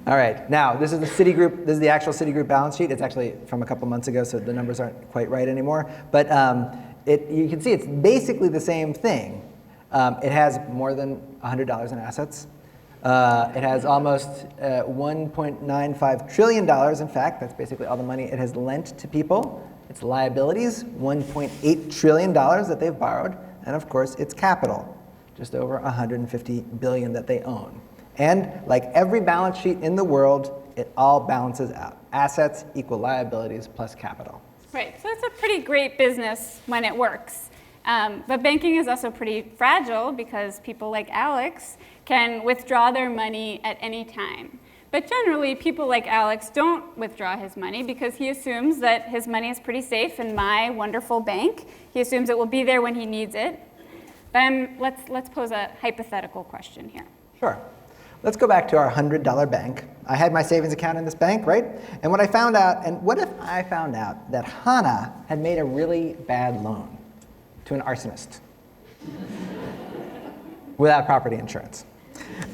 All right, now this is the Citigroup. This is the actual Citigroup balance sheet. It's actually from a couple months ago, so the numbers aren't quite right anymore. But you can see it's basically the same thing. It has more than $100 in assets. It has almost $1.95 trillion. In fact, that's basically all the money it has lent to people. Its liabilities, $1.8 trillion that they've borrowed, and of course, its capital, just over $150 billion that they own. And like every balance sheet in the world, it all balances out. Assets equal liabilities plus capital. Right, so it's a pretty great business when it works. But banking is also pretty fragile because people like Alex can withdraw their money at any time. But generally, people like Alex don't withdraw his money because he assumes that his money is pretty safe in my wonderful bank. He assumes it will be there when he needs it. But let's pose a hypothetical question here. Sure. Let's go back to our $100 bank. I had my savings account in this bank, right? And what if I found out that Hannah had made a really bad loan to an arsonist without property insurance?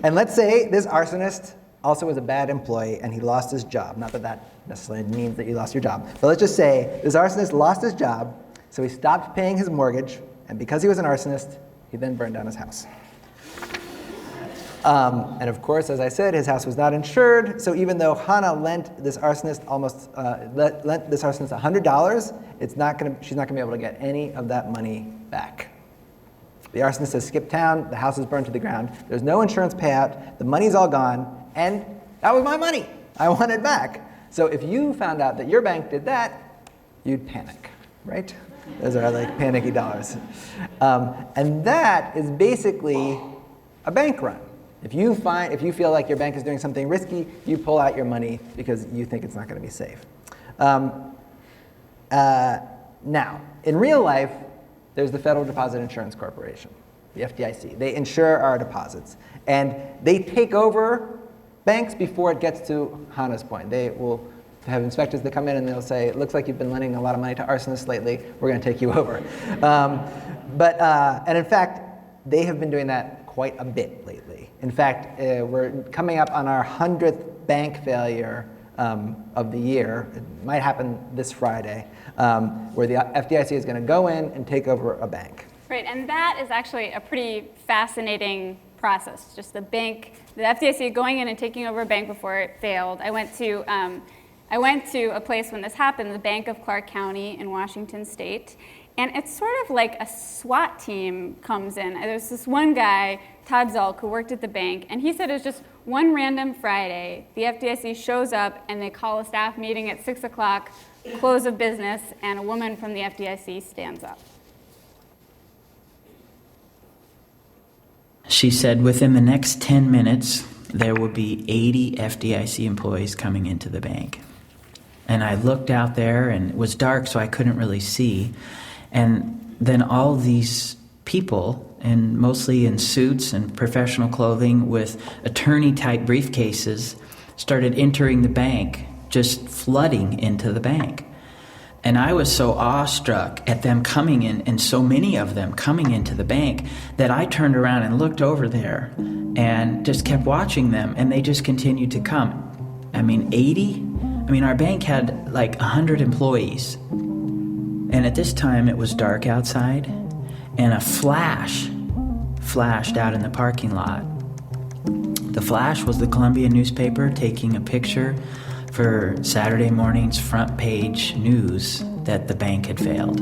And let's say this arsonist also was a bad employee and he lost his job. Not that that necessarily means that you lost your job. But let's just say this arsonist lost his job, so he stopped paying his mortgage, and because he was an arsonist, he then burned down his house. And of course, as I said, his house was not insured. So even though Hannah lent this arsonist $100, she's not gonna be able to get any of that money back. The arsonist has skipped town. The house is burned to the ground. There's no insurance payout. The money's all gone, and that was my money. I want it back. So if you found out that your bank did that, you'd panic, right? Those are like panicky dollars. And that is basically a bank run. If you feel like your bank is doing something risky, you pull out your money because you think it's not going to be safe. Now, in real life, there's the Federal Deposit Insurance Corporation, the FDIC. They insure our deposits. And they take over banks before it gets to Hannah's point. They will have inspectors that come in and they'll say, it looks like you've been lending a lot of money to arsonists lately. We're going to take you over. And in fact, they have been doing that quite a bit lately. In fact, we're coming up on our 100th bank failure of the year. It might happen this Friday, where the FDIC is going to go in and take over a bank. Right, and that is actually a pretty fascinating process. Just the FDIC going in and taking over a bank before it failed. I went to a place when this happened, the Bank of Clark County in Washington State. And it's sort of like a SWAT team comes in. There's this one guy, Todd Zulk, who worked at the bank, and he said it was just one random Friday. The FDIC shows up, and they call a staff meeting at 6 o'clock, close of business, and a woman from the FDIC stands up. She said within the next 10 minutes, there will be 80 FDIC employees coming into the bank. And I looked out there, and it was dark, so I couldn't really see. And then all these people, and mostly in suits and professional clothing with attorney-type briefcases, started entering the bank, just flooding into the bank. And I was so awestruck at them coming in, and so many of them coming into the bank, that I turned around and looked over there and just kept watching them, and they just continued to come. 80? Our bank had like 100 employees. And at this time, it was dark outside, and a flash flashed out in the parking lot. The flash was the Columbia newspaper taking a picture for Saturday morning's front page news that the bank had failed.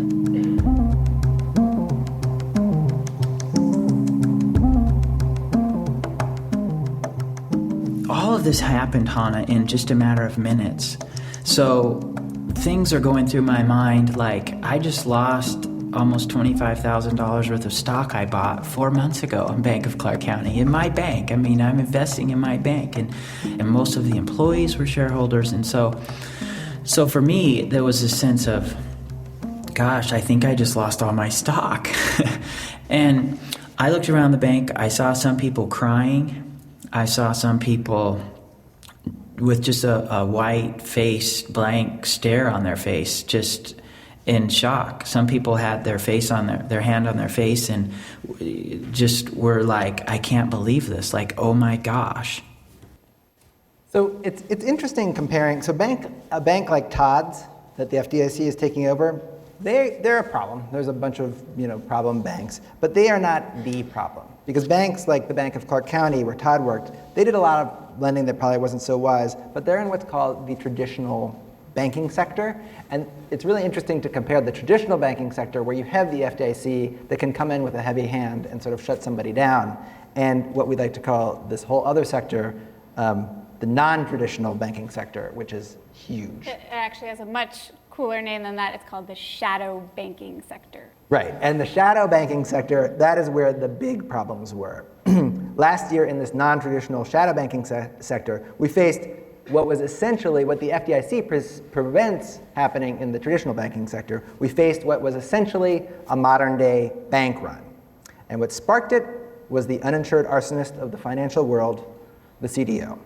All of this happened, Hannah, in just a matter of minutes. So things are going through my mind like I just lost almost $25,000 worth of stock I bought 4 months ago in Bank of Clark County, in my bank. I'm investing in my bank, and most of the employees were shareholders. And so for me, there was a sense of, gosh, I think I just lost all my stock. And I looked around the bank. I saw some people crying. I saw some people with just a white face, blank stare on their face, just in shock. Some people had their face on their hand on their face and just were like, I can't believe this, like, oh my gosh. So it's interesting comparing. So a bank like Todd's that the FDIC is taking over, they're a problem. There's a bunch of problem banks, but they are not the problem. Because banks like the Bank of Clark County, where Todd worked, they did a lot of lending that probably wasn't so wise, but they're in what's called the traditional banking sector. And it's really interesting to compare the traditional banking sector, where you have the FDIC that can come in with a heavy hand and sort of shut somebody down, and what we like to call this whole other sector, the non-traditional banking sector, which is huge. It actually has a much cooler name than that. It's called the shadow banking sector. Right, and the shadow banking sector, that is where the big problems were. Last year in this non-traditional shadow banking sector, we faced what was essentially what the FDIC prevents happening in the traditional banking sector. We faced what was essentially a modern-day bank run. And what sparked it was the uninsured arsonist of the financial world, the CDO.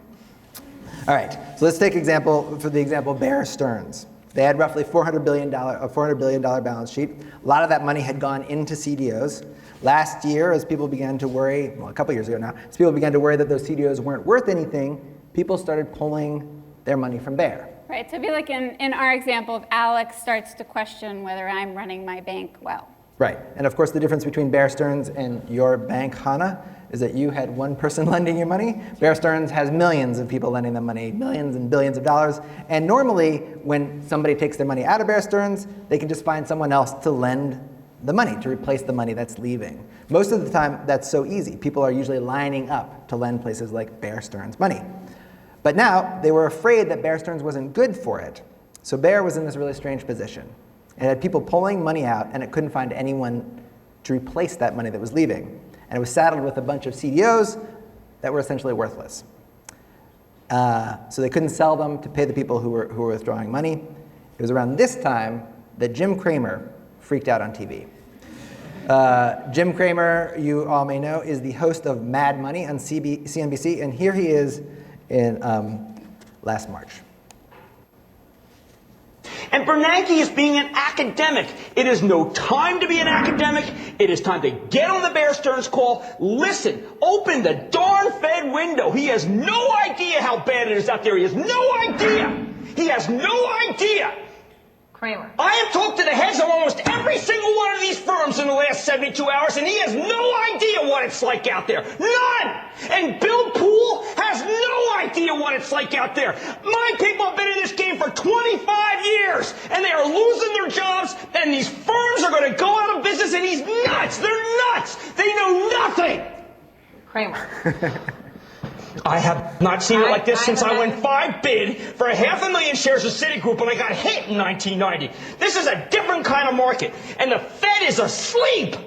All right, so let's take the example Bear Stearns. They had roughly a $400 billion balance sheet. A lot of that money had gone into CDOs. Last year, as people began to worry, well, a couple years ago now, as people began to worry that those CDOs weren't worth anything, people started pulling their money from Bear. Right, so it'd be like in our example, if Alex starts to question whether I'm running my bank well. Right, and of course the difference between Bear Stearns and your bank, Hannah, is that you had one person lending you money. Bear Stearns has millions of people lending them money, millions and billions of dollars. And normally, when somebody takes their money out of Bear Stearns, they can just find someone else to lend the money, to replace the money that's leaving. Most of the time, that's so easy. People are usually lining up to lend places like Bear Stearns money. But now, they were afraid that Bear Stearns wasn't good for it. So Bear was in this really strange position. It had people pulling money out, and it couldn't find anyone to replace that money that was leaving. And it was saddled with a bunch of CDOs that were essentially worthless. So they couldn't sell them to pay the people who were withdrawing money. It was around this time that Jim Cramer freaked out on TV. Jim Cramer, you all may know, is the host of Mad Money on CNBC, and here he is in last March. And Bernanke is being an academic. It is no time to be an academic. It is time to get on the Bear Stearns call. Listen, open the darn Fed window. He has no idea how bad it is out there. He has no idea. He has no idea. Kramer. I have talked to the heads of almost every single one of these firms in the last 72 hours, and he has no idea what it's like out there. None! And Bill Poole has no idea what it's like out there. My people have been in this game for 25 years, and they are losing their jobs, and these firms are going to go out of business, and he's nuts! They're nuts! They know nothing! Kramer. I have not seen it like this since I went 5 bid for 500,000 shares of Citigroup when I got hit in 1990. This is a different kind of market, and the Fed is asleep.